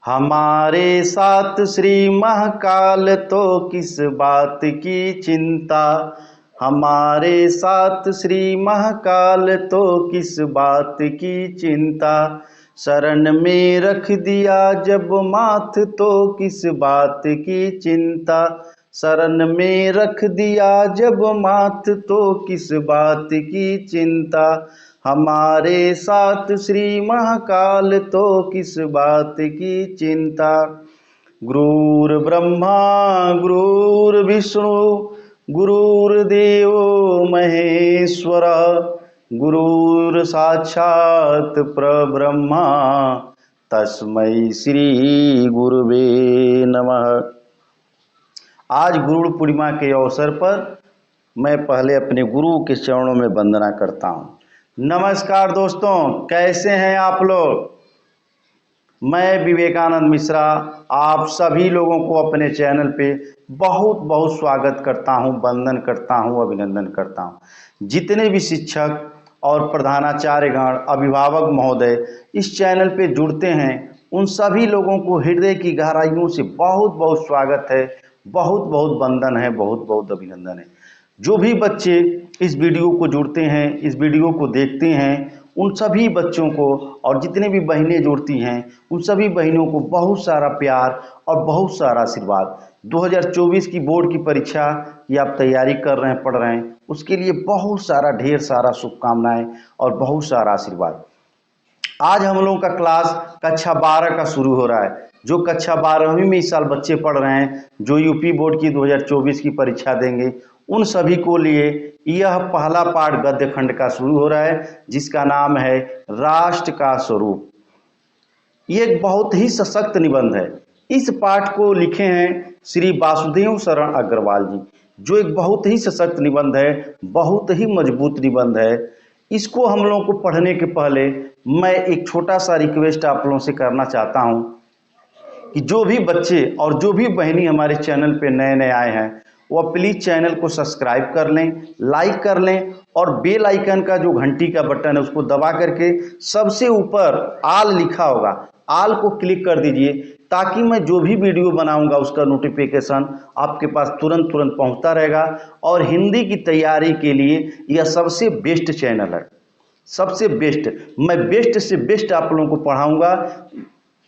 हमारे साथ श्री महाकाल तो किस बात की चिंता। हमारे साथ श्री महाकाल तो किस बात की चिंता। शरण में रख दिया जब माथ तो किस बात की चिंता। शरण में रख दिया जब माथ तो किस बात की चिंता। हमारे साथ श्री महाकाल तो किस बात की चिंता। गुरुर्ब्रह्मा गुरुर्विष्णु गुरुर्देव महेश्वर गुरुर्साक्षात् परब्रह्मा तस्मै श्री गुरुवे नमः। आज गुरु पूर्णिमा के अवसर पर मैं पहले अपने गुरु के चरणों में वंदना करता हूँ। नमस्कार दोस्तों, कैसे हैं आप लोग। मैं विवेकानंद मिश्रा आप सभी लोगों को अपने चैनल पे बहुत बहुत स्वागत करता हूं, वंदन करता हूं, अभिनंदन करता हूं। जितने भी शिक्षक और प्रधानाचार्यगण, अभिभावक महोदय इस चैनल पे जुड़ते हैं, उन सभी लोगों को हृदय की गहराइयों से बहुत बहुत स्वागत है, बहुत बहुत वंदन है, बहुत बहुत अभिनंदन है। जो भी बच्चे इस वीडियो को जुड़ते हैं, इस वीडियो को देखते हैं, उन सभी बच्चों को और जितने भी बहनें जुड़ती हैं उन सभी बहनों को बहुत सारा प्यार और बहुत सारा आशीर्वाद। 2024 की बोर्ड की परीक्षा की आप तैयारी कर रहे हैं, पढ़ रहे हैं, उसके लिए बहुत सारा ढेर सारा शुभकामनाएं और बहुत सारा आशीर्वाद। आज हम लोगों का क्लास कक्षा 12 का शुरू हो रहा है। जो कक्षा 12वीं में इस साल बच्चे पढ़ रहे हैं, जो यूपी बोर्ड की 2024 की परीक्षा देंगे, उन सभी को लिए यह पहला पाठ गद्य खंड का शुरू हो रहा है, जिसका नाम है राष्ट्र का स्वरूप। ये एक बहुत ही सशक्त निबंध है। इस पाठ को लिखे हैं श्री वासुदेव शरण अग्रवाल जी, जो एक बहुत ही सशक्त निबंध है, बहुत ही मजबूत निबंध है। इसको हम लोगों को पढ़ने के पहले मैं एक छोटा सा रिक्वेस्ट आप लोगों से करना चाहता हूं कि जो भी बच्चे और जो भी बहनी हमारे चैनल पे नए नए आए हैं, वो प्लीज़ चैनल को सब्सक्राइब कर लें, लाइक कर लें और बेल आइकन का जो घंटी का बटन है उसको दबा करके सबसे ऊपर आल लिखा होगा, आल को क्लिक कर दीजिए, ताकि मैं जो भी वीडियो बनाऊंगा उसका नोटिफिकेशन आपके पास तुरंत तुरंत पहुंचता रहेगा। और हिंदी की तैयारी के लिए यह सबसे बेस्ट चैनल है, सबसे बेस्ट। मैं बेस्ट से बेस्ट आप लोगों को पढ़ाऊंगा।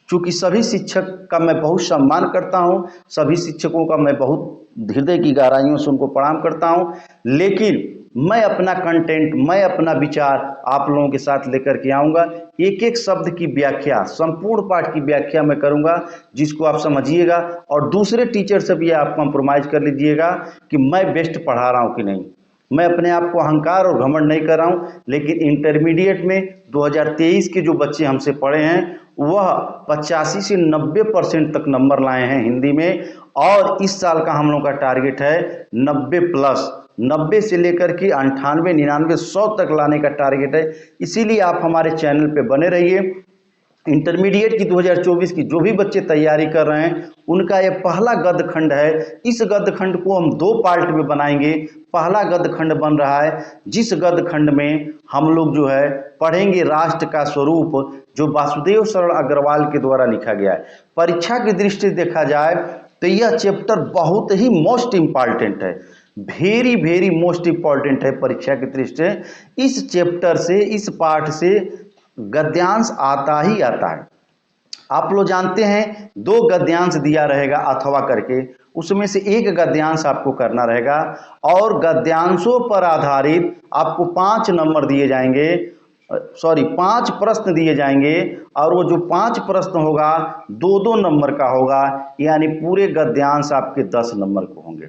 चूँकि सभी शिक्षक का मैं बहुत सम्मान करता हूं, सभी शिक्षकों का मैं बहुत हृदय की गहराइयों से उनको प्रणाम करता हूं, लेकिन मैं अपना कंटेंट, मैं अपना विचार आप लोगों के साथ लेकर के आऊँगा। एक एक शब्द की व्याख्या, संपूर्ण पाठ की व्याख्या मैं करूँगा, जिसको आप समझिएगा और दूसरे टीचर से भी आप कंप्रोमाइज़ कर लीजिएगा कि मैं बेस्ट पढ़ा रहा हूँ कि नहीं। मैं अपने आप को अहंकार और घमंड नहीं कर रहा हूँ, लेकिन इंटरमीडिएट में 2023 के जो बच्चे हमसे पढ़े हैं वह 85 से 90% तक नंबर लाए हैं हिंदी में, और इस साल का हम लोग का टारगेट है 90 प्लस, 90 से लेकर के 98, 99, 100 तक लाने का टारगेट है। इसीलिए आप हमारे चैनल पे बने रहिए। इंटरमीडिएट की 2024 की जो भी बच्चे तैयारी कर रहे हैं, उनका यह पहला गद्य खंड है। इस गद्य खंड को हम 2 पार्ट में बनाएंगे। पहला गद्य खंड बन रहा है, जिस गद्य खंड में हम लोग जो है पढ़ेंगे राष्ट्र का स्वरूप, जो वासुदेव शरण अग्रवाल के द्वारा लिखा गया है। परीक्षा की दृष्टि से देखा जाए तो यह चैप्टर बहुत ही मोस्ट इम्पॉर्टेंट है, वेरी वेरी मोस्ट इम्पॉर्टेंट है परीक्षा की दृष्टि से। इस चैप्टर से, इस पाठ से गद्यांश आता ही आता है। आप लोग जानते हैं 2 गद्यांश दिया रहेगा अथवा करके, उसमें से एक गद्यांश आपको करना रहेगा और गद्यांशों पर आधारित आपको 5 नंबर दिए जाएंगे, 5 प्रश्न दिए जाएंगे, और वो जो 5 प्रश्न होगा 2-2 नंबर का होगा, यानी पूरे गद्यांश आपके 10 नंबर के होंगे,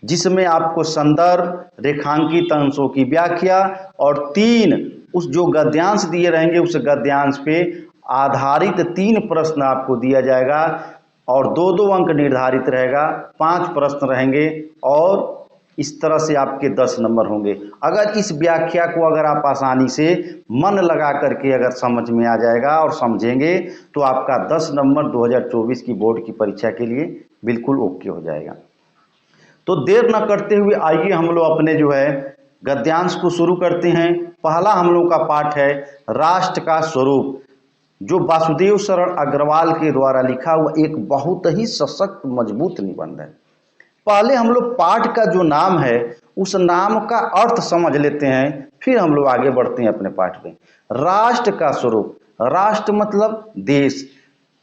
जिसमें आपको संदर्भ, रेखांकित अंशों की व्याख्या और 3 उस जो गद्यांश दिए रहेंगे उस गद्यांश पे आधारित 3 प्रश्न आपको दिया जाएगा और 2-2 अंक निर्धारित रहेगा। 5 प्रश्न रहेंगे और इस तरह से आपके 10 नंबर होंगे। अगर इस व्याख्या को अगर आप आसानी से मन लगा करके अगर समझ में आ जाएगा और समझेंगे तो आपका 10 नंबर 2024 की बोर्ड की परीक्षा के लिए बिल्कुल ओके हो जाएगा। तो देर न करते हुए आइए हम लोग अपने जो है गद्यांश को शुरू करते हैं। पहला हम लोग का पाठ है राष्ट्र का स्वरूप। जो वासुदेव शरण अग्रवाल के द्वारा लिखा हुआ एक बहुत ही सशक्त मजबूत निबंध है। पहले हम लोग पाठ का जो नाम है उस नाम का अर्थ समझ लेते हैं, फिर हम लोग आगे बढ़ते हैं अपने पाठ में। राष्ट्र का स्वरूप, राष्ट्र मतलब देश,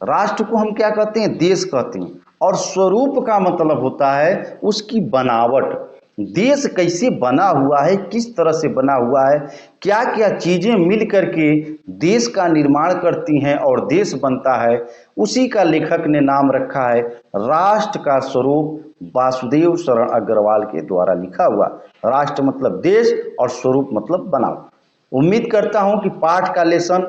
राष्ट्र को हम क्या कहते हैं, देश कहते हैं। और स्वरूप का मतलब होता है उसकी बनावट, देश कैसे बना हुआ है, किस तरह से बना हुआ है, क्या क्या चीजें मिल करके देश का निर्माण करती हैं और देश बनता है, उसी का लेखक ने नाम रखा है राष्ट्र का स्वरूप। वासुदेव शरण अग्रवाल के द्वारा लिखा हुआ। राष्ट्र मतलब देश और स्वरूप मतलब बनावट। उम्मीद करता हूं कि पाठ का लेसन,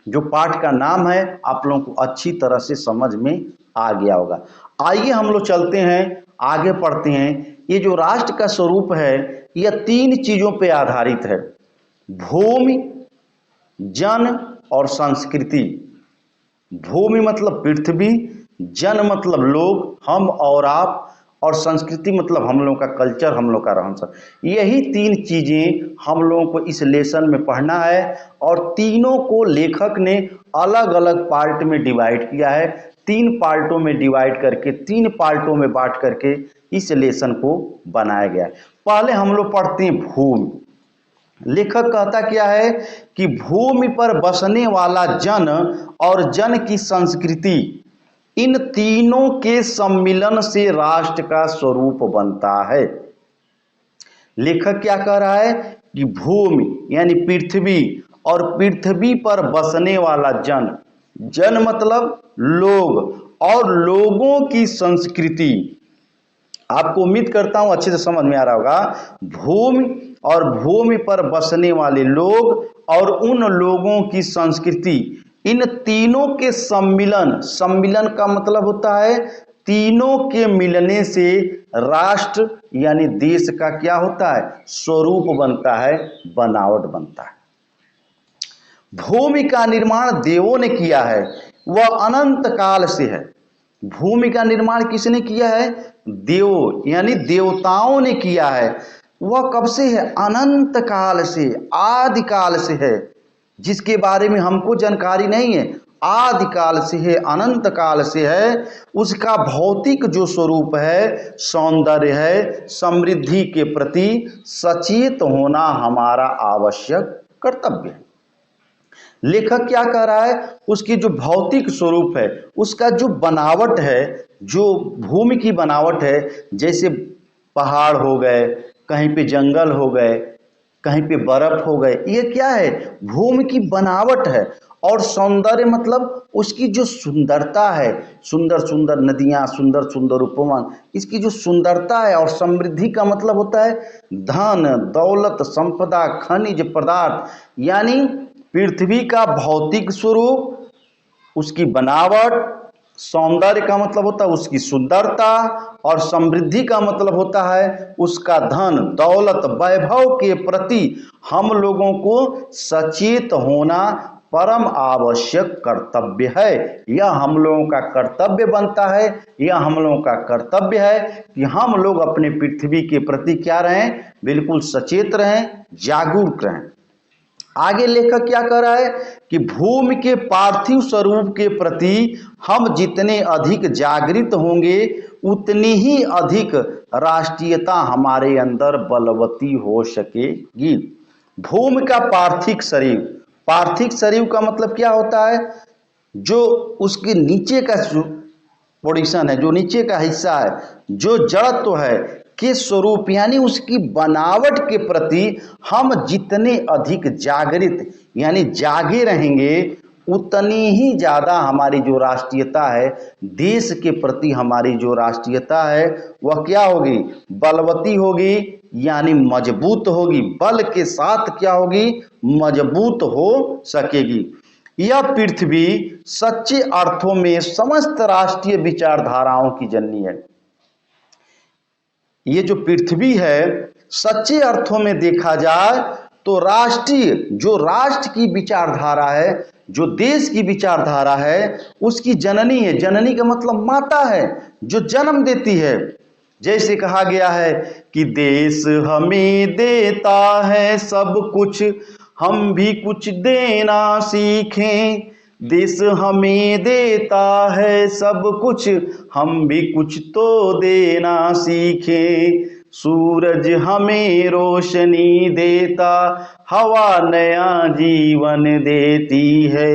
जो पाठ का नाम है, आप लोगों को अच्छी तरह से समझ में आ गया होगा। आइए हम लोग चलते हैं, आगे पढ़ते हैं। ये जो राष्ट्र का स्वरूप है यह 3 चीजों पे आधारित है, भूमि, जन और संस्कृति। भूमि मतलब पृथ्वी, जन मतलब लोग, हम और आप, और संस्कृति मतलब हम लोगों का कल्चर, हम लोग का रहन सहन। यही 3 चीजें हम लोगों को इस लेसन में पढ़ना है और तीनों को लेखक ने अलग अलग पार्ट में डिवाइड किया है। 3 पार्टों में डिवाइड करके, 3 पार्टों में बांट करके इस लेसन को बनाया गया है। पहले हम लोग पढ़ते हैं भूमि। लेखक कहता क्या है कि भूमि पर बसने वाला जन और जन की संस्कृति, इन तीनों के सम्मिलन से राष्ट्र का स्वरूप बनता है। लेखक क्या कह रहा है कि भूमि यानी पृथ्वी और पृथ्वी पर बसने वाला जन, जन मतलब लोग, और लोगों की संस्कृति, आपको उम्मीद करता हूं अच्छे से समझ में आ रहा होगा। भूमि और भूमि पर बसने वाले लोग और उन लोगों की संस्कृति, इन तीनों के सम्मिलन, सम्मिलन का मतलब होता है तीनों के मिलने से राष्ट्र यानी देश का क्या होता है, स्वरूप बनता है, बनावट बनता है। भूमि का निर्माण देवों ने किया है, वह अनंत काल से है। भूमि का निर्माण किसने किया है, देव यानी देवताओं ने किया है। वह कब से है, अनंत काल से, आदि काल से है, जिसके बारे में हमको जानकारी नहीं है। आदि काल से है, अनंत काल से है। उसका भौतिक जो स्वरूप है, सौंदर्य है, समृद्धि के प्रति सचेत होना हमारा आवश्यक कर्तव्य है। लेखक क्या कह रहा है, उसकी जो भौतिक स्वरूप है, उसका जो बनावट है, जो भूमि की बनावट है, जैसे पहाड़ हो गए, कहीं पे जंगल हो गए, कहीं पे बर्फ हो गए, ये क्या है, भूमि की बनावट है। और सौंदर्य मतलब उसकी जो सुंदरता है, सुंदर सुंदर नदियां, सुंदर सुंदर उपवन, इसकी जो सुंदरता है। और समृद्धि का मतलब होता है धन दौलत संपदा खनिज पदार्थ, यानी पृथ्वी का भौतिक स्वरूप, उसकी बनावट। सौंदर्य का मतलब होता है उसकी सुंदरता, और समृद्धि का मतलब होता है उसका धन दौलत वैभव के प्रति हम लोगों को सचेत होना परम आवश्यक कर्तव्य है। यह हम लोगों का कर्तव्य बनता है, यह हम लोगों का कर्तव्य है कि हम लोग अपने पृथ्वी के प्रति क्या रहें, बिल्कुल सचेत रहें, जागरूक रहें। आगे लेखक क्या कह रहा है कि भूमि के पार्थिव स्वरूप के प्रति हम जितने अधिक जागृत होंगे, उतनी ही अधिक राष्ट्रीयता हमारे अंदर बलवती हो सकेगी। भूमि का पार्थिव शरीर, पार्थिव शरीर का मतलब क्या होता है, जो उसके नीचे का पोर्शन है, जो नीचे का हिस्सा है, जो जड़त्व है के स्वरूप यानी उसकी बनावट के प्रति हम जितने अधिक जागृत यानी जागे रहेंगे, उतनी ही ज़्यादा हमारी जो राष्ट्रीयता है, देश के प्रति हमारी जो राष्ट्रीयता है, वह क्या होगी, बलवती होगी, यानी मजबूत होगी। बल के साथ क्या होगी, मजबूत हो सकेगी। यह पृथ्वी सच्चे अर्थों में समस्त राष्ट्रीय विचारधाराओं की जननी है। ये जो पृथ्वी है, सच्चे अर्थों में देखा जाए तो राष्ट्रीय, जो राष्ट्र की विचारधारा है, जो देश की विचारधारा है, उसकी जननी है। जननी का मतलब माता है, जो जन्म देती है। जैसे कहा गया है कि देश हमें देता है सब कुछ, हम भी कुछ देना सीखें। देश हमें देता है सब कुछ, हम भी कुछ तो देना सीखें। सूरज हमें रोशनी देता, हवा नया जीवन देती है।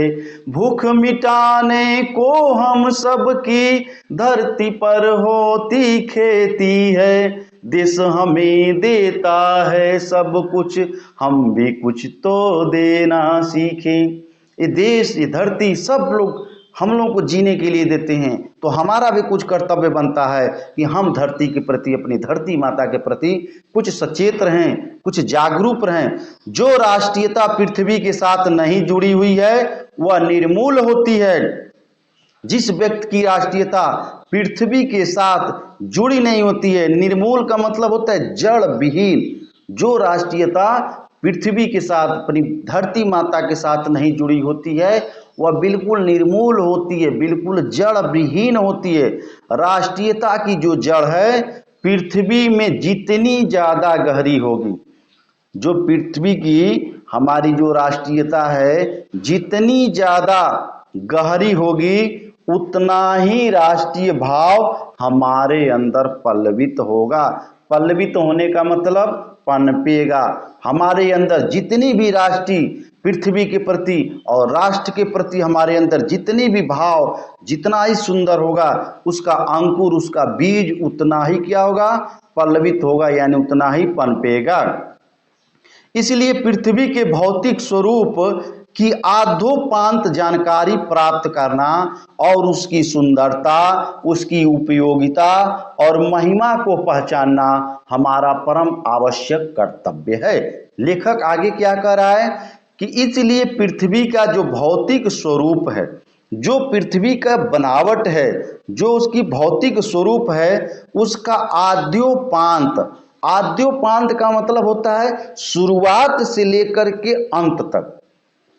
भूख मिटाने को हम सबकी धरती पर होती खेती है। देश हमें देता है सब कुछ, हम भी कुछ तो देना सीखें। ये देश, ये धरती, सब लोग हम लोगों को जीने के लिए देते हैं, तो हमारा भी कुछ कर्तव्य बनता है कि हम धरती के प्रति, अपनी धरती माता के प्रति कुछ सचेत रहें, कुछ जागरूक रहें। जो राष्ट्रीयता पृथ्वी के साथ नहीं जुड़ी हुई है वह निर्मूल होती है। जिस व्यक्ति की राष्ट्रीयता पृथ्वी के साथ जुड़ी नहीं होती है, निर्मूल का मतलब होता है जड़ विहीन। जो राष्ट्रीयता पृथ्वी के साथ, अपनी धरती माता के साथ नहीं जुड़ी होती है वह बिल्कुल निर्मूल होती है, बिल्कुल जड़ विहीन होती है। राष्ट्रीयता की जो जड़ है पृथ्वी में जितनी ज़्यादा गहरी होगी, जो पृथ्वी की हमारी जो राष्ट्रीयता है जितनी ज़्यादा गहरी होगी, उतना ही राष्ट्रीय भाव हमारे अंदर पल्लवित होगा। पल्लवित होने का मतलब पनपेगा। हमारे अंदर जितनी भी राष्ट्रीय पृथ्वी के प्रति और राष्ट्र के प्रति हमारे अंदर जितनी भी भाव, जितना ही सुंदर होगा, उसका अंकुर, उसका बीज उतना ही क्या होगा, पल्लवित होगा, यानी उतना ही पनपेगा। इसलिए पृथ्वी के भौतिक स्वरूप की आद्योपांत जानकारी प्राप्त करना और उसकी सुंदरता, उसकी उपयोगिता और महिमा को पहचानना हमारा परम आवश्यक कर्तव्य है। लेखक आगे क्या कह रहा है कि इसलिए पृथ्वी का जो भौतिक स्वरूप है, जो पृथ्वी का बनावट है, जो उसकी भौतिक स्वरूप है, उसका आद्योपांत, आद्योपांत का मतलब होता है शुरुआत से लेकर के अंत तक।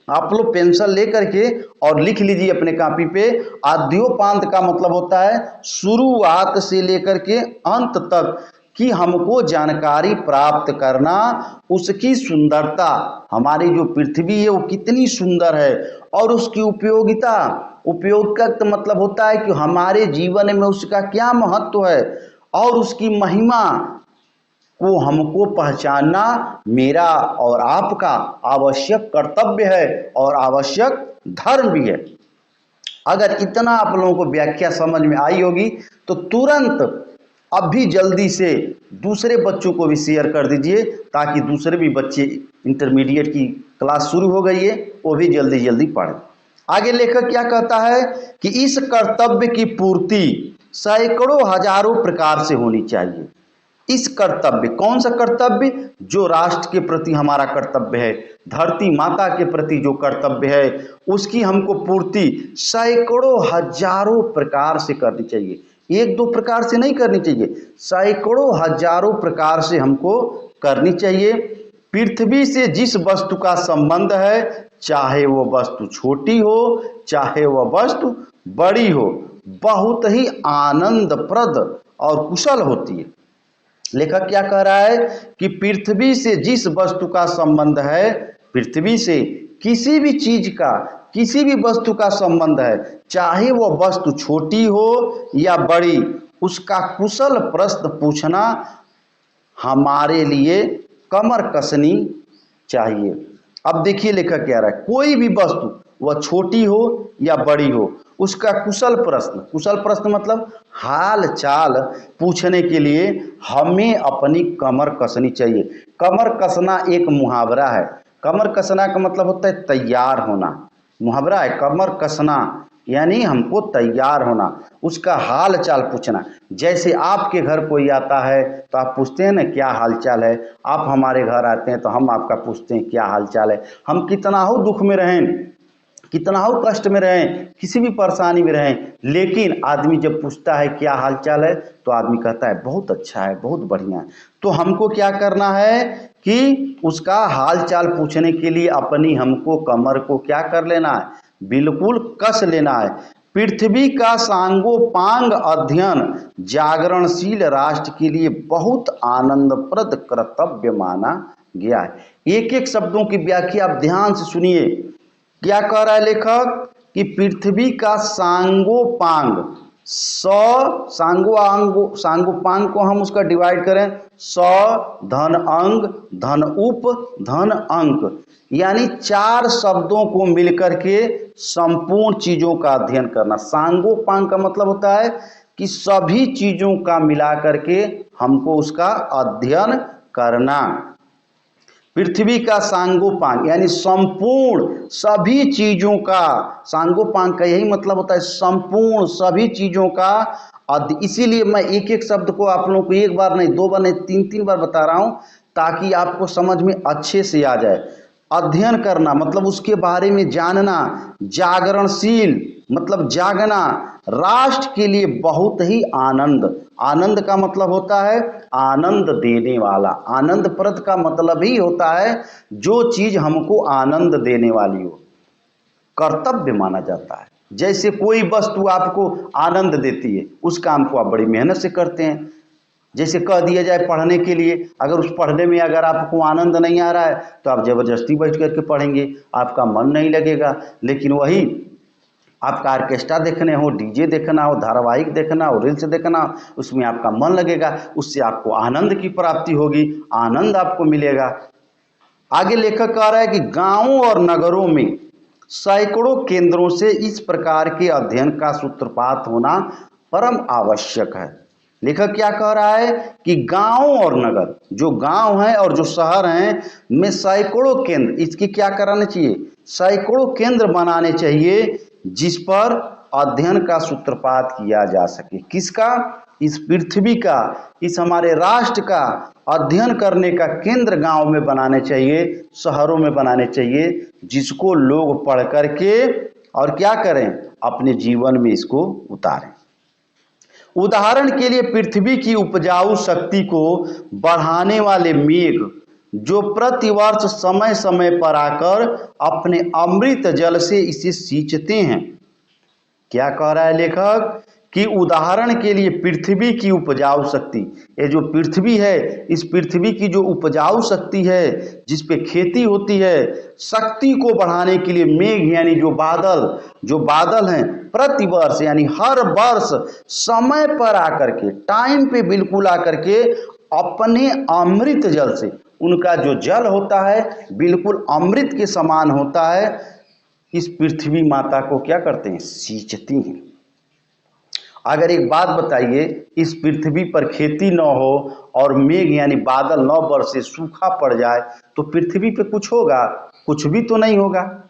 आप लोग पेंसिल लेकर के और लिख लीजिए अपने कॉपी पे, आद्योपांत का मतलब होता है शुरुआत से लेकर के अंत तक कि हमको जानकारी प्राप्त करना, उसकी सुंदरता, हमारी जो पृथ्वी है वो कितनी सुंदर है, और उसकी उपयोगिता, उपयोगिता का मतलब होता है कि हमारे जीवन में उसका क्या महत्व है, और उसकी महिमा को हमको पहचानना मेरा और आपका आवश्यक कर्तव्य है और आवश्यक धर्म भी है। अगर इतना आप लोगों को व्याख्या समझ में आई होगी तो तुरंत अभी जल्दी से दूसरे बच्चों को भी शेयर कर दीजिए, ताकि दूसरे भी बच्चे, इंटरमीडिएट की क्लास शुरू हो गई है, वो भी जल्दी जल्दी पढ़ें। आगे लेखक क्या कहता है कि इस कर्तव्य की पूर्ति सैकड़ों हजारों प्रकार से होनी चाहिए। इस कर्तव्य, कौन सा कर्तव्य, जो राष्ट्र के प्रति हमारा कर्तव्य है, धरती माता के प्रति जो कर्तव्य है, उसकी हमको पूर्ति सैकड़ों हजारों प्रकार से करनी चाहिए। एक दो प्रकार से नहीं करनी चाहिए, सैकड़ों हजारों प्रकार से हमको करनी चाहिए। पृथ्वी से जिस वस्तु का संबंध है, चाहे वो वस्तु छोटी हो चाहे वह वस्तु बड़ी हो, बहुत ही आनंदप्रद और कुशल होती है। लेखक क्या कह रहा है कि पृथ्वी से जिस वस्तु का संबंध है, पृथ्वी से किसी भी चीज का, किसी भी वस्तु का संबंध है, चाहे वह वस्तु छोटी हो या बड़ी, उसका कुशल प्रश्न पूछना हमारे लिए कमर कसनी चाहिए। अब देखिए लेखक क्या रहा है, कोई भी वस्तु वह छोटी हो या बड़ी हो, उसका कुशल प्रश्न, कुशल प्रश्न मतलब हाल चाल पूछने के लिए हमें अपनी कमर कसनी चाहिए। कमर कसना एक मुहावरा है। कमर कसना का मतलब होता है तैयार होना, मुहावरा है कमर कसना, यानी हमको तैयार होना, उसका हाल चाल पूछना। जैसे आपके घर कोई आता है तो आप पूछते हैं ना क्या हाल चाल है, आप हमारे घर आते हैं तो हम आपका पूछते हैं क्या हाल चाल है। हम कितना हो दुख में रहें, कितना हो कष्ट में रहें, किसी भी परेशानी में रहें, लेकिन आदमी जब पूछता है क्या हाल चाल है तो आदमी कहता है बहुत अच्छा है, बहुत बढ़िया है। तो हमको क्या करना है कि उसका हाल चाल पूछने के लिए अपनी हमको कमर को क्या कर लेना है, बिल्कुल कस लेना है। पृथ्वी का सांगोपांग अध्ययन जागरणशील राष्ट्र के लिए बहुत आनंदप्रद कर्तव्य माना गया है। एक एक शब्दों की व्याख्या आप ध्यान से सुनिए। क्या कह रहा है लेखक कि पृथ्वी का सांगोपांग, सांगोपांग को हम उसका डिवाइड करें, धन अंग धन उप धन अंक, यानी 4 शब्दों को मिलकर के संपूर्ण चीजों का अध्ययन करना। सांगोपांग का मतलब होता है कि सभी चीजों का मिला करके हमको उसका अध्ययन करना। पृथ्वी का सांगोपांग यानी संपूर्ण सभी चीजों का, सांगोपांग का यही मतलब होता है संपूर्ण सभी चीजों का। इसीलिए मैं एक एक शब्द को आप लोगों को एक बार नहीं, 2 बार नहीं, 3 बार बता रहा हूं ताकि आपको समझ में अच्छे से आ जाए। अध्ययन करना मतलब उसके बारे में जानना, जागरणशील मतलब जागना, राष्ट्र के लिए बहुत ही आनंद, आनंद का मतलब होता है आनंद देने वाला, आनंदप्रद का मतलब ही होता है जो चीज हमको आनंद देने वाली हो, कर्तव्य माना जाता है। जैसे कोई वस्तु आपको आनंद देती है, उस काम को आप बड़ी मेहनत से करते हैं। जैसे कह दिया जाए पढ़ने के लिए, अगर उस पढ़ने में अगर आपको आनंद नहीं आ रहा है तो आप जबरदस्ती बैठ करके पढ़ेंगे, आपका मन नहीं लगेगा। लेकिन वही आपका ऑर्केस्ट्रा देखने हो, डीजे देखना हो, धारावाहिक देखना हो, रील्स देखना हो, उसमें आपका मन लगेगा, उससे आपको आनंद की प्राप्ति होगी, आनंद आपको मिलेगा। आगे लेखक कह रहा है कि गांवों और नगरों में सैकड़ों केंद्रों से इस प्रकार के अध्ययन का सूत्रपात होना परम आवश्यक है। लेखक क्या कह रहा है कि गांव और नगर, जो गांव हैं और जो शहर हैं में सैकड़ों केंद्र, इसकी क्या कराने चाहिए, सैकड़ों केंद्र बनाने चाहिए जिस पर अध्ययन का सूत्रपात किया जा सके। किसका, इस पृथ्वी का, इस हमारे राष्ट्र का अध्ययन करने का केंद्र गांव में बनाने चाहिए, शहरों में बनाने चाहिए, जिसको लोग पढ़ करके और क्या करें, अपने जीवन में इसको उतारें। उदाहरण के लिए पृथ्वी की उपजाऊ शक्ति को बढ़ाने वाले मेघ जो प्रतिवर्ष समय समय पर आकर अपने अमृत जल से इसे सींचते हैं। क्या कह रहा है लेखक कि उदाहरण के लिए पृथ्वी की उपजाऊ शक्ति, ये जो पृथ्वी है, इस पृथ्वी की जो उपजाऊ शक्ति है जिस पे खेती होती है, शक्ति को बढ़ाने के लिए मेघ यानी जो बादल हैं प्रतिवर्ष यानी हर वर्ष समय पर आकर के, टाइम पे बिल्कुल आकर के अपने अमृत जल से, उनका जो जल होता है बिल्कुल अमृत के समान होता है, इस पृथ्वी माता को क्या करते हैं, सींचती हैं। अगर एक बात बताइए, इस पृथ्वी पर खेती न हो और मेघ यानी बादल न बरसे, सूखा पड़ जाए तो पृथ्वी पे कुछ होगा, कुछ भी तो नहीं होगा।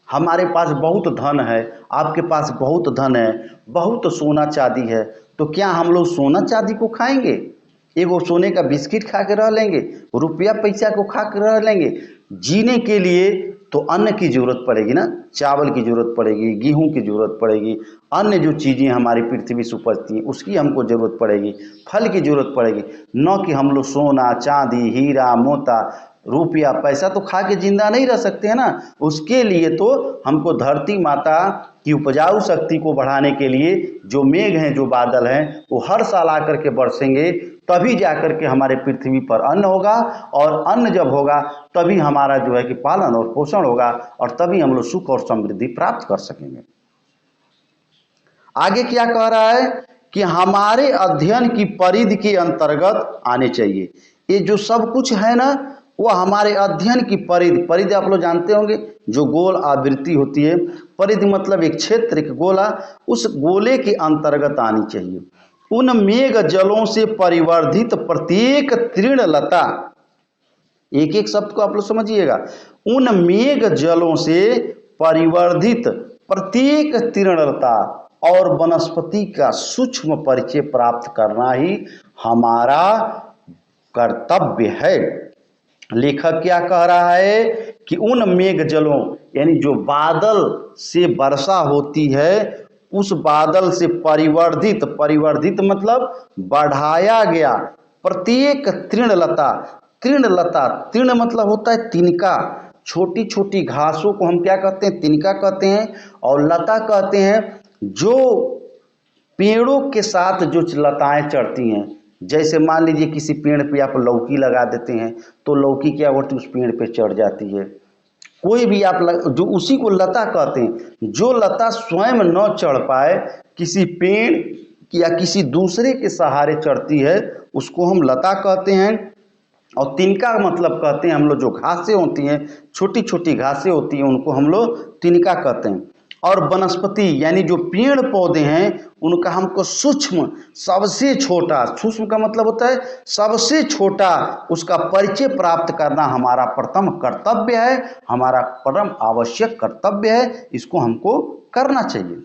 हमारे पास बहुत धन है, आपके पास बहुत धन है, बहुत सोना चांदी है, तो क्या हम लोग सोना चांदी को खाएंगे, एगो सोने का बिस्किट खा के रह लेंगे, रुपया पैसा को खा के रह लेंगे? जीने के लिए तो अन्न की जरूरत पड़ेगी ना, चावल की जरूरत पड़ेगी, गेहूं की जरूरत पड़ेगी, अन्य जो चीज़ें हमारी पृथ्वी से उपजती हैं उसकी हमको जरूरत पड़ेगी, फल की जरूरत पड़ेगी। न कि हम लोग सोना चांदी हीरा मोता रुपया पैसा तो खा के जिंदा नहीं रह सकते हैं ना। उसके लिए तो हमको धरती माता की उपजाऊ शक्ति को बढ़ाने के लिए जो मेघ हैं, जो बादल हैं, वो हर साल आकर के बरसेंगे, तभी जाकर के हमारे पृथ्वी पर अन्न होगा, और अन्न जब होगा तभी हमारा जो है कि पालन और पोषण होगा, और तभी हम लोग सुख और समृद्धि प्राप्त कर सकेंगे। आगे क्या कह रहा है कि हमारे अध्ययन की परिधि के अंतर्गत आने चाहिए। ये जो सब कुछ है ना, वो हमारे अध्ययन की परिधि आप लोग जानते होंगे, जो गोल आवृत्ति होती है, परिधि मतलब एक क्षेत्र, एक गोला, उस गोले के अंतर्गत आनी चाहिए। उन मेघ जलों से परिवर्धित प्रत्येक तृणलता, एक एक शब्द को आप लोग समझिएगा, उन मेघ जलों से परिवर्धित प्रत्येक तृणलता और वनस्पति का सूक्ष्म परिचय प्राप्त करना ही हमारा कर्तव्य है। लेखक क्या कह रहा है कि उन मेघ जलों यानी जो बादल से वर्षा होती है, उस बादल से परिवर्धित मतलब बढ़ाया गया प्रत्येक तृणलता, तृण मतलब होता है तिनका, छोटी छोटी घासों को हम क्या कहते हैं, तिनका कहते हैं, और लता कहते हैं जो पेड़ों के साथ जो लताएं चढ़ती हैं। जैसे मान लीजिए किसी पेड़ पे आप लौकी लगा देते हैं तो लौकी क्या होती है, उस पेड़ पे चढ़ जाती है। कोई भी आप जो उसी को लता कहते हैं। जो लता स्वयं न चढ़ पाए, किसी पेड़ या किसी दूसरे के सहारे चढ़ती है, उसको हम लता कहते हैं। और तिनका मतलब कहते हैं हम लोग, जो घासें होती हैं, छोटी छोटी घासें होती हैं, उनको हम लोग तिनका कहते हैं। और वनस्पति यानी जो पेड़ पौधे हैं, उनका हमको सूक्ष्म, सबसे छोटा, सूक्ष्म का मतलब होता है सबसे छोटा, उसका परिचय प्राप्त करना हमारा प्रथम कर्तव्य है, हमारा परम आवश्यक कर्तव्य है। इसको हमको करना चाहिए।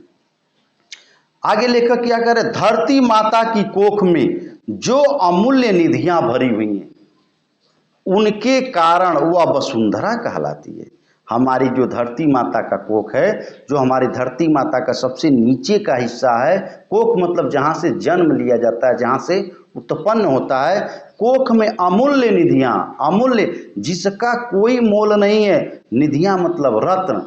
आगे लेखक क्या करे, धरती माता की कोख में जो अमूल्य निधियां भरी हुई हैं, उनके कारण वह वसुंधरा कहलाती है। हमारी जो धरती माता का कोख है, जो हमारी धरती माता का सबसे नीचे का हिस्सा है, कोख मतलब जहाँ से जन्म लिया जाता है, जहाँ से उत्पन्न होता है, कोख में अमूल्य निधियाँ, अमूल्य जिसका कोई मोल नहीं है। निधियाँ मतलब रत्न,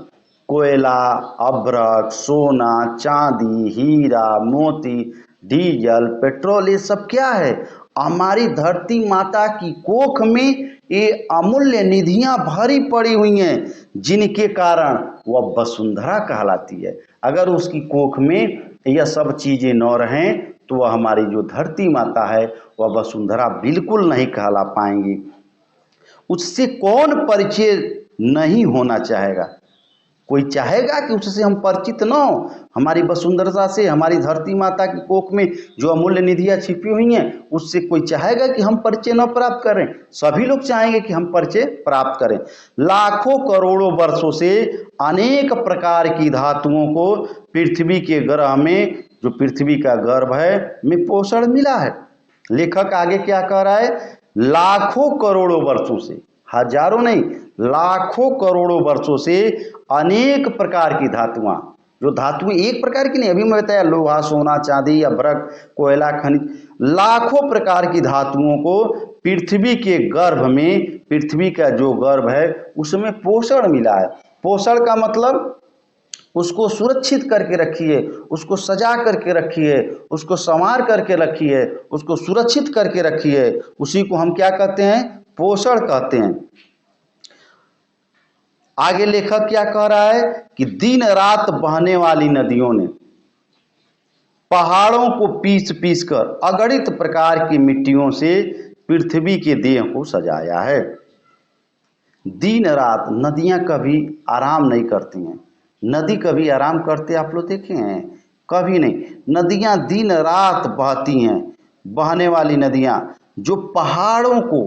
कोयला, अभ्रक, सोना, चांदी, हीरा, मोती, डीजल, पेट्रोल, ये सब क्या है, हमारी धरती माता की कोख में ये अमूल्य निधियां भरी पड़ी हुई हैं, जिनके कारण वह वसुंधरा कहलाती है। अगर उसकी कोख में यह सब चीजें न रहें तो वह हमारी जो धरती माता है वह वसुंधरा बिल्कुल नहीं कहला पाएंगी। उससे कौन परिचय नहीं होना चाहेगा? कोई चाहेगा कि उससे हम परिचित न हो? हमारी वसुंधरा से, हमारी धरती माता की कोख में जो अमूल्य निधियां छिपी हुई हैं, उससे कोई चाहेगा कि हम परिचय न प्राप्त करें? सभी लोग चाहेंगे कि हम परिचय प्राप्त करें। लाखों करोड़ों वर्षों से अनेक प्रकार की धातुओं को पृथ्वी के गर्भ में, जो पृथ्वी का गर्भ है, में पोषण मिला है। लेखक आगे क्या कह रहा है, लाखों करोड़ों वर्षों से, हजारों नहीं, लाखों करोड़ों वर्षों से अनेक प्रकार की धातुआं, जो धातुएं एक प्रकार की नहीं, अभी मैं बताया लोहा, सोना, चांदी, अभ्रक, कोयला, खनिज, लाखों प्रकार की धातुओं को पृथ्वी के गर्भ में, पृथ्वी का जो गर्भ है उसमें पोषण मिला है। पोषण का मतलब उसको सुरक्षित करके रखिए, उसको सजा करके रखिए, उसको संवार करके रखिए, उसको सुरक्षित करके रखिए, उसी को हम क्या कहते हैं, पोषण कहते हैं। आगे लेखक क्या कह रहा है कि दिन रात बहने वाली नदियों ने पहाड़ों को पीस पीस कर अगणित प्रकार की मिट्टियों से पृथ्वी के देह को सजाया है। दिन रात नदियां कभी आराम नहीं करती हैं। नदी कभी आराम करते आप लोग देखे हैं? कभी नहीं। नदियां दिन रात बहती हैं। बहने वाली नदियां जो पहाड़ों को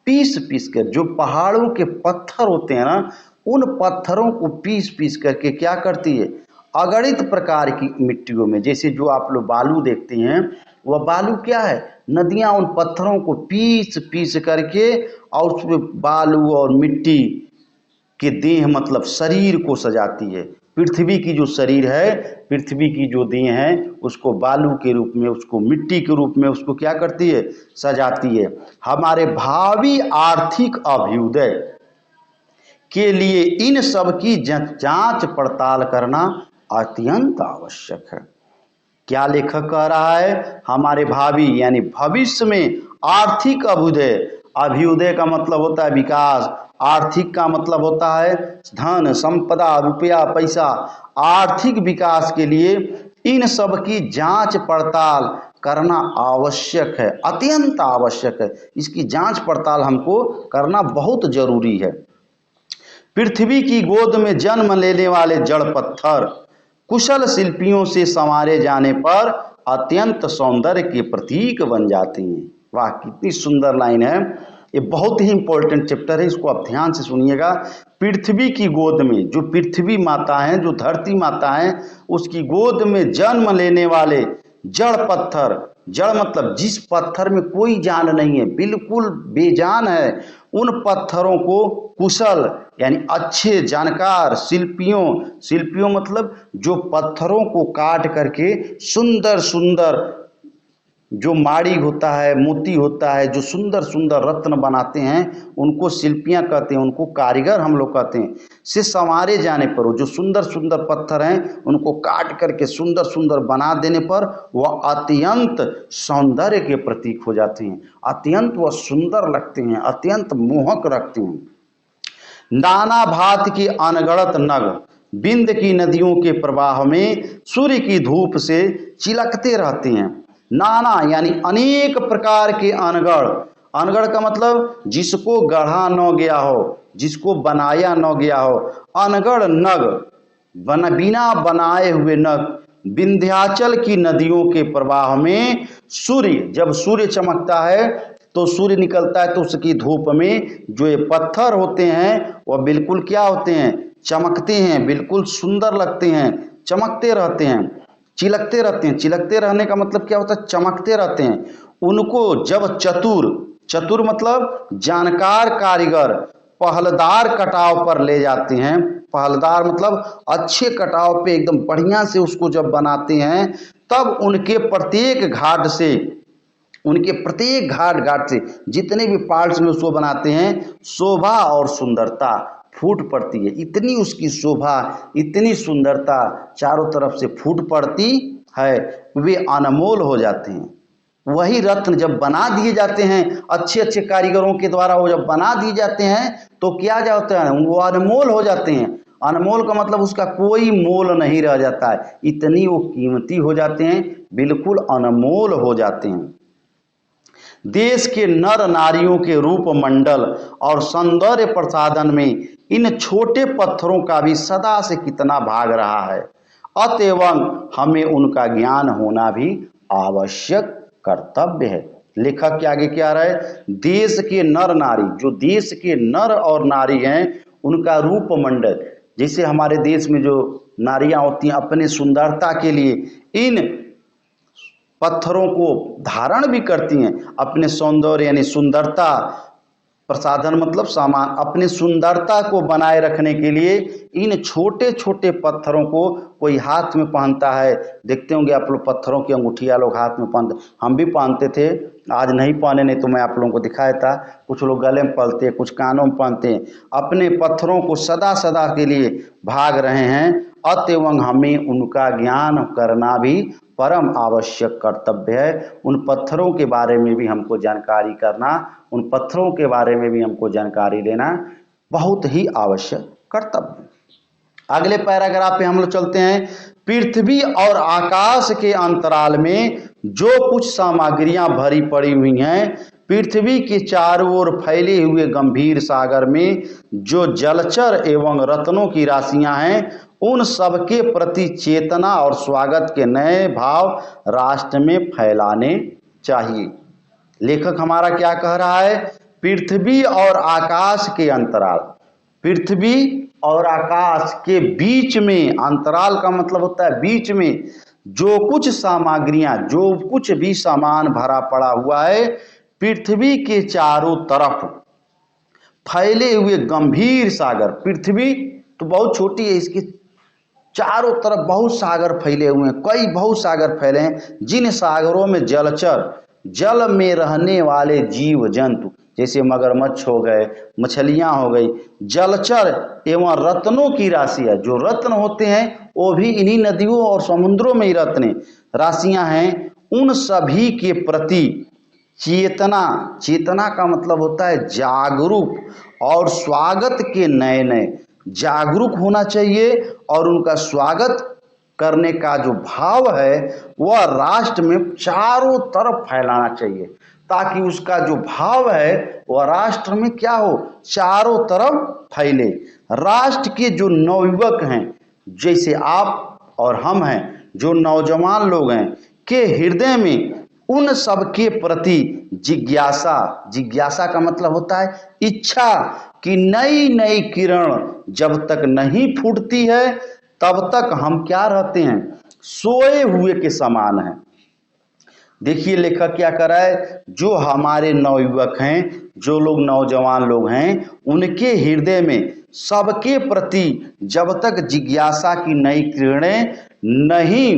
पीस पीस कर, जो पहाड़ों के पत्थर होते हैं ना, उन पत्थरों को पीस पीस करके क्या करती है, अगणित प्रकार की मिट्टियों में, जैसे जो आप लोग बालू देखते हैं, वह बालू क्या है, नदियां उन पत्थरों को पीस पीस करके और उसमें बालू और मिट्टी के देह मतलब शरीर को सजाती है। पृथ्वी की जो शरीर है, पृथ्वी की जो देह है, उसको बालू के रूप में, उसको मिट्टी के रूप में, उसको क्या करती है, सजाती है। हमारे भावी आर्थिक अभ्युदय के लिए इन सब की जांच पड़ताल करना अत्यंत आवश्यक है। क्या लेखक कह रहा है, हमारे भावी यानी भविष्य में आर्थिक अभ्युदय, अभ्युदय का मतलब होता है विकास, आर्थिक का मतलब होता है धन, संपदा, रुपया, पैसा, आर्थिक विकास के लिए इन सब की जांच पड़ताल करना आवश्यक है, अत्यंत आवश्यक है। इसकी जांच पड़ताल हमको करना बहुत जरूरी है। पृथ्वी की गोद में जन्म लेने वाले जड़ पत्थर कुशल शिल्पियों से संवारे जाने पर अत्यंत सौंदर्य के प्रतीक बन जाते हैं। वाह, कितनी सुंदर लाइन है। ये बहुत ही इंपॉर्टेंट चैप्टर है, इसको आप ध्यान से सुनिएगा। पृथ्वी की गोद में, जो पृथ्वी माता है, जो धरती माता है, उसकी गोद में जन्म लेने वाले जड़ पत्थर, जड़ मतलब जिस पत्थर में कोई जान नहीं है, बिल्कुल बेजान है, उन पत्थरों को कुशल यानी अच्छे जानकार शिल्पियों, शिल्पियों मतलब जो पत्थरों को काट करके सुंदर सुंदर जो माड़ी होता है, मोती होता है, जो सुंदर सुंदर रत्न बनाते हैं, उनको शिल्पियां कहते हैं, उनको कारीगर हम लोग कहते हैं। से संवारे जाने पर, जो सुंदर सुंदर पत्थर हैं उनको काट करके सुंदर सुंदर बना देने पर वह अत्यंत सौंदर्य के प्रतीक हो जाते हैं, अत्यंत वह सुंदर लगते हैं, अत्यंत मोहक रखते हैं। नाना भांति के अनगढ़त नग बिंद की नदियों के प्रवाह में सूर्य की धूप से चिलकते रहते हैं। नाना यानी अनेक प्रकार के अनगढ़, अनगढ़ का मतलब जिसको गढ़ा न गया हो, जिसको बनाया न गया हो। अनगढ़ नग बिना बनाए हुए नग विंध्याचल की नदियों के प्रवाह में सूर्य, जब सूर्य चमकता है तो सूर्य निकलता है तो उसकी धूप में जो ये पत्थर होते हैं वह बिल्कुल क्या होते हैं, चमकते हैं, बिल्कुल सुंदर लगते हैं, चमकते रहते हैं, चिलकते रहते हैं। चिलकते रहने का मतलब क्या होता है, चमकते रहते हैं। उनको जब चतुर, चतुर मतलब जानकार कारीगर पहलदार कटाव पर ले जाते हैं, पहलदार मतलब अच्छे कटाव पे एकदम बढ़िया से उसको जब बनाते हैं, तब उनके प्रत्येक घाट से, उनके प्रत्येक घाट घाट से जितने भी पार्ट्स में उसको बनाते हैं, शोभा और सुंदरता फूट पड़ती है। इतनी उसकी शोभा, इतनी सुंदरता चारों तरफ से फूट पड़ती है, वे अनमोल हो जाते हैं। वही रत्न जब बना दिए जाते हैं अच्छे अच्छे कारीगरों के द्वारा, वो जब बना दिए जाते हैं तो क्या जाता है, वो अनमोल हो जाते हैं। अनमोल का मतलब उसका कोई मोल नहीं रह जाता है, इतनी वो कीमती हो जाते हैं, बिल्कुल अनमोल हो जाते हैं। देश के नर नारियों के रूप मंडल और सौंदर्य प्रसाधन में इन छोटे पत्थरों का भी सदा से कितना भाग रहा है। अतएव हमें उनका ज्ञान होना भी आवश्यक कर्तव्य है। लेखक के आगे क्या रहा है, देश के नर नारी, जो देश के नर और नारी हैं उनका रूप मंडल, जैसे हमारे देश में जो नारियां होती हैं अपने सुंदरता के लिए इन पत्थरों को धारण भी करती हैं, अपने सौंदर्य यानी सुंदरता प्रसाधन मतलब सामान, अपनी सुंदरता को बनाए रखने के लिए इन छोटे छोटे पत्थरों को कोई हाथ में पहनता है। देखते होंगे आप लोग पत्थरों की अंगूठियाँ लोग हाथ में पहनते, हम भी पहनते थे, आज नहीं पहने, नहीं तो मैं आप लोगों को दिखाया था। कुछ लोग गले में पहनते हैं, कुछ कानों में पहनते हैं, अपने पत्थरों को सदा सदा के लिए भाग रहे हैं। अतएव हमें उनका ज्ञान करना भी परम आवश्यक कर्तव्य है। उन पत्थरों के बारे में भी हमको जानकारी करना, उन पत्थरों के बारे में भी हमको जानकारी लेना बहुत ही आवश्यक कर्तव्य। अगले पैराग्राफ पे हम लोग चलते हैं। पृथ्वी और आकाश के अंतराल में जो कुछ सामग्रियां भरी पड़ी हुई हैं, पृथ्वी के चारों ओर फैले हुए गंभीर सागर में जो जलचर एवं रत्नों की राशियां हैं, उन सबके प्रति चेतना और स्वागत के नए भाव राष्ट्र में फैलाने चाहिए। लेखक हमारा क्या कह रहा है, पृथ्वी और आकाश के अंतराल, पृथ्वी और आकाश के बीच में, अंतराल का मतलब होता है बीच में, जो कुछ सामग्रियां, जो कुछ भी सामान भरा पड़ा हुआ है, पृथ्वी के चारों तरफ फैले हुए गंभीर सागर, पृथ्वी तो बहुत छोटी है, इसके चारों तरफ बहुत सागर फैले हुए हैं, कई बहुत सागर फैले हैं, जिन सागरों में जलचर, जल में रहने वाले जीव जंतु जैसे मगरमच्छ हो गए, मछलियां हो गई, जलचर एवं रत्नों की राशि है, जो रत्न होते हैं वो भी इन्हीं नदियों और समुद्रों में ही रत्न राशियां हैं, उन सभी के प्रति चेतना, चेतना का मतलब होता है जागरूक, और स्वागत के नए नए, जागरूक होना चाहिए और उनका स्वागत करने का जो भाव है वह राष्ट्र में चारों तरफ फैलाना चाहिए, ताकि उसका जो भाव है वह राष्ट्र में क्या हो, चारों तरफ फैले। राष्ट्र के जो नवयुवक हैं, जैसे आप और हम हैं, जो नौजवान लोग हैं, के हृदय में उन सब के प्रति जिज्ञासा, जिज्ञासा का मतलब होता है इच्छा कि नई नई किरण जब तक नहीं फूटती है तब तक हम क्या रहते हैं, सोए हुए के समान हैं। देखिए लेखक क्या कर रहा है, जो हमारे नवयुवक हैं, जो लोग नौजवान लोग हैं, उनके हृदय में सबके प्रति जब तक जिज्ञासा की नई किरणें नहीं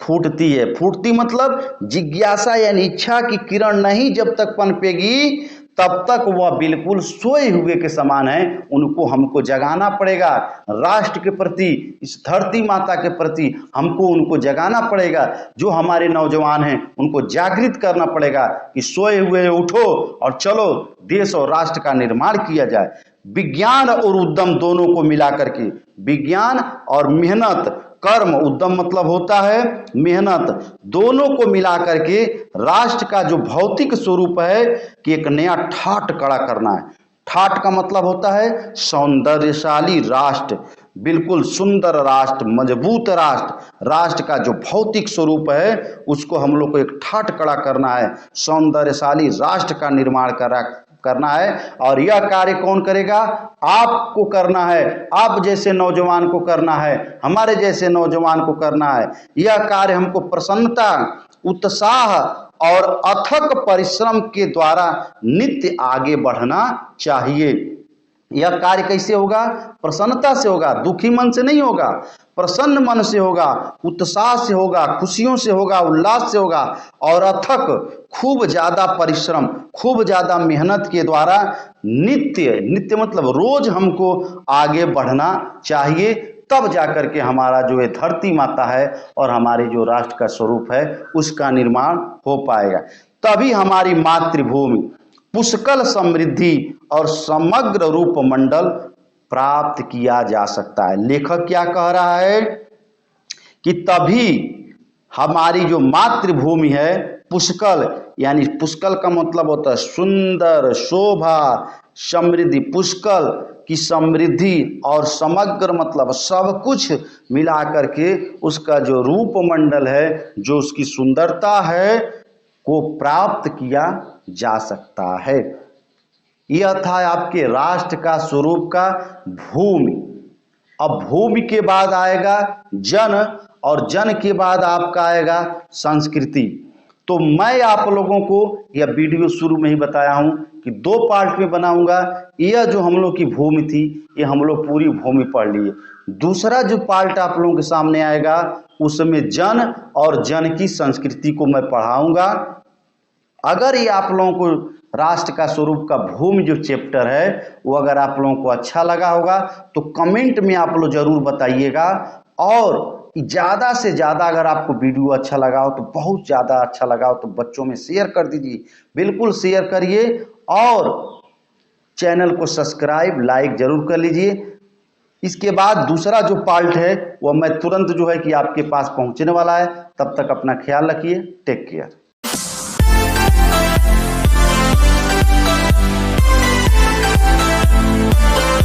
फूटती है, फूटती मतलब जिज्ञासा यानी इच्छा की किरण नहीं जब तक पनपेगी तब तक वह बिल्कुल सोए हुए के समान है। उनको हमको जगाना पड़ेगा, राष्ट्र के प्रति, इस धरती माता के प्रति हमको उनको जगाना पड़ेगा। जो हमारे नौजवान हैं उनको जागृत करना पड़ेगा कि सोए हुए उठो और चलो देश और राष्ट्र का निर्माण किया जाए। विज्ञान और उद्यम दोनों को मिला करके, विज्ञान और मेहनत, कर्म, उद्यम मतलब होता है मेहनत, दोनों को मिला करके राष्ट्र का जो भौतिक स्वरूप है कि एक नया ठाट खड़ा करना है। ठाट का मतलब होता है सौंदर्यशाली राष्ट्र, बिल्कुल सुंदर राष्ट्र, मजबूत राष्ट्र। राष्ट्र का जो भौतिक स्वरूप है उसको हम लोग को एक ठाट खड़ा करना है, सौंदर्यशाली राष्ट्र का निर्माण करना है। और यह कार्य कौन करेगा? आपको करना है, आप जैसे नौजवान को करना है, हमारे जैसे नौजवान को करना है। यह कार्य हमको प्रसन्नता, उत्साह और अथक परिश्रम के द्वारा नित्य आगे बढ़ना चाहिए। यह कार्य कैसे होगा? प्रसन्नता से होगा, दुखी मन से नहीं होगा, प्रसन्न मन से होगा, उत्साह से होगा, खुशियों से होगा, उल्लास से होगा और अथक खूब ज्यादा परिश्रम, खूब ज्यादा मेहनत के द्वारा नित्य, नित्य मतलब रोज हमको आगे बढ़ना चाहिए। तब जाकर के हमारा जो ये धरती माता है और हमारे जो राष्ट्र का स्वरूप है उसका निर्माण हो पाएगा। तभी हमारी मातृभूमि पुष्कल समृद्धि और समग्र रूप मंडल प्राप्त किया जा सकता है। लेखक क्या कह रहा है कि तभी हमारी जो मातृभूमि है पुष्कल, यानी पुष्कल का मतलब होता है सुंदर, शोभा, समृद्धि, पुष्कल की समृद्धि और समग्र मतलब सब कुछ मिला करके उसका जो रूप मंडल है, जो उसकी सुंदरता है को प्राप्त किया जा सकता है। यह था आपके राष्ट्र का स्वरूप का भूमि। अब भूमि के बाद आएगा जन और जन के बाद आपका आएगा संस्कृति। तो मैं आप लोगों को यह वीडियो शुरू में ही बताया हूं कि 2 पार्ट में बनाऊंगा। यह जो हम लोग की भूमि थी ये हम लोग पूरी भूमि पढ़ लिए। दूसरा जो पार्ट आप लोगों के सामने आएगा उसमें जन और जन की संस्कृति को मैं पढ़ाऊंगा। अगर ये आप लोगों को राष्ट्र का स्वरूप का भूमि जो चैप्टर है वो अगर आप लोगों को अच्छा लगा होगा तो कमेंट में आप लोग जरूर बताइएगा। और ज़्यादा से ज़्यादा अगर आपको वीडियो अच्छा लगा हो तो, बहुत ज़्यादा अच्छा लगा हो तो बच्चों में शेयर कर दीजिए, बिल्कुल शेयर करिए। और चैनल को सब्सक्राइब, लाइक जरूर कर लीजिए। इसके बाद दूसरा जो पार्ट है वह मैं तुरंत जो है कि आपके पास पहुंचने वाला है। तब तक अपना ख्याल रखिए। Take care.